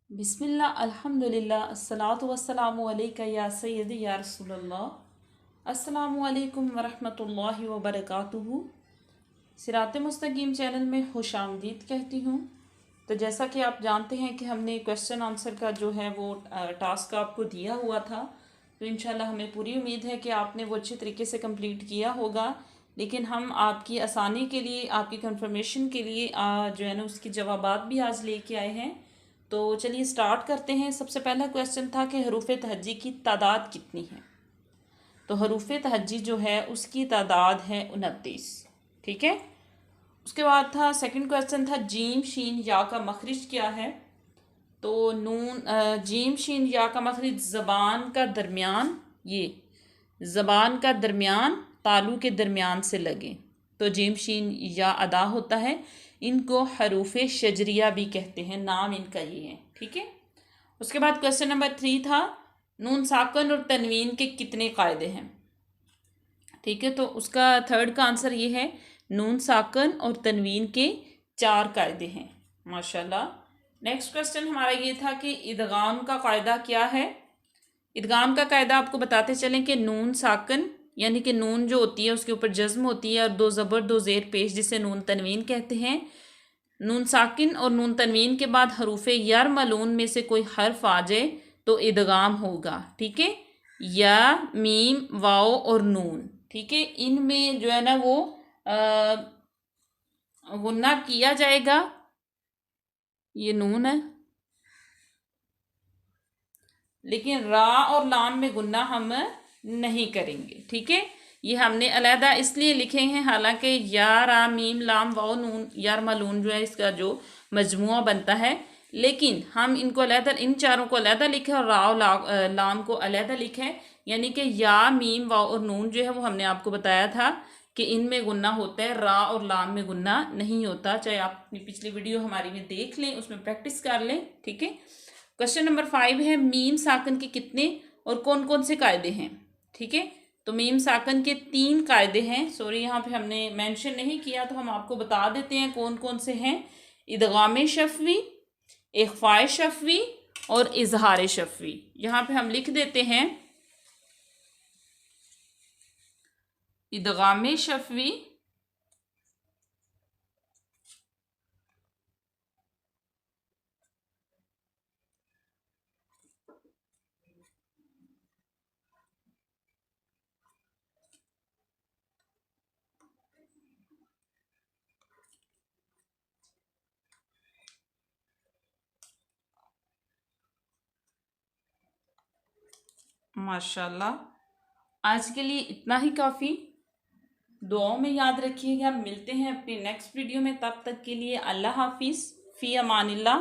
बिस्मिल्लाह अल्हम्दुलिल्लाह अस्सलातु वस्सलामु अलैका या सय्यदी या रसूलल्लाह। अस्सलामु अलैकुम वरहमतुल्लाहि वबरकातुहू। सिरात मुस्तकीम चैनल में खुश आमदीद कहती हूँ। तो जैसा कि आप जानते हैं कि हमने क्वेश्चन आंसर का जो है वो टास्क आपको दिया हुआ था, तो इंशाल्लाह हमें पूरी उम्मीद है कि आपने वो अच्छे तरीके से कंप्लीट किया होगा। लेकिन हम आपकी आसानी के लिए, आपकी कंफर्मेशन के लिए जो है ना उसकी जवाबात भी आज लेके आए हैं। तो चलिए स्टार्ट करते हैं। सबसे पहला क्वेश्चन था कि हरूफ तहज्जी की तादाद कितनी है। तो हरूफ तहज्जी जो है उसकी तादाद है 29। ठीक है। उसके बाद था सेकंड क्वेश्चन था जीम शीन या का मखरिज क्या है। तो नून जीम शीन या का मखरिज ज़बान का दरमियान, ये ज़बान का दरमियान तालू के दरमियान से लगे तो जीम शीन या अदा होता है। इनको हरूफ शजरिया भी कहते हैं, नाम इनका ये है। ठीक है। उसके बाद क्वेश्चन नंबर 3 था नून साकन और तनवीन के कितने कायदे हैं। ठीक है। तो उसका थर्ड का आंसर ये है नून साकन और तनवीन के 4 कायदे हैं। माशाल्लाह। नेक्स्ट क्वेश्चन हमारा ये था कि इदगाम का कायदा क्या है। इदगाम का कायदा आपको बताते चलें कि नून साकन यानी कि नून जो होती है उसके ऊपर जज्म होती है और 2 ज़बर 2 ज़ेर पेश, जिसे नून तनवीन कहते हैं। नून साकिन और नून तनवीन के बाद हरूफ यार मलून में से कोई हर्फ आ जाए तो इदगाम होगा। ठीक है। या मीम वाओ और नून, ठीक है, इनमें जो है ना वो गुन्ना किया जाएगा। ये नून है, लेकिन रा और लाम में गुन्ना हम नहीं करेंगे। ठीक है। ये हमने अलहदा इसलिए लिखे हैं, हालांकि या रा मीम लाम वाओ नून यार मलून जो है इसका जो मजमुआ बनता है, लेकिन हम इनको अलहदा, इन चारों को अलहदा लिखे और रा और लाम को अलहदा लिखे। यानी कि या मीम वाओ और नून जो है वो हमने आपको बताया था कि इनमें गुन्ना होता है, रा और लाम में गुन्ना नहीं होता। चाहे आप अपनी पिछली वीडियो हमारी में देख लें, उसमें प्रैक्टिस कर लें। ठीक है। क्वेश्चन नंबर 5 है मीम साकन के कितने और कौन कौन से कायदे हैं। ठीक है। तो मीम साकन के 3 कायदे हैं। सॉरी, यहाँ पे हमने मेंशन नहीं किया तो हम आपको बता देते हैं कौन कौन से हैं। इदगाम शफवी, इख्फाए शफवी और इजहार शफवी। यहाँ पे हम लिख देते हैं इदगाम शफवी, माशाल्लाह। आज के लिए इतना ही काफ़ी। दुआओं में याद रखिएगा। मिलते हैं अपनी नेक्स्ट वीडियो में, तब तक के लिए अल्लाह हाफिज़, फ़ी अमानिल्लाह।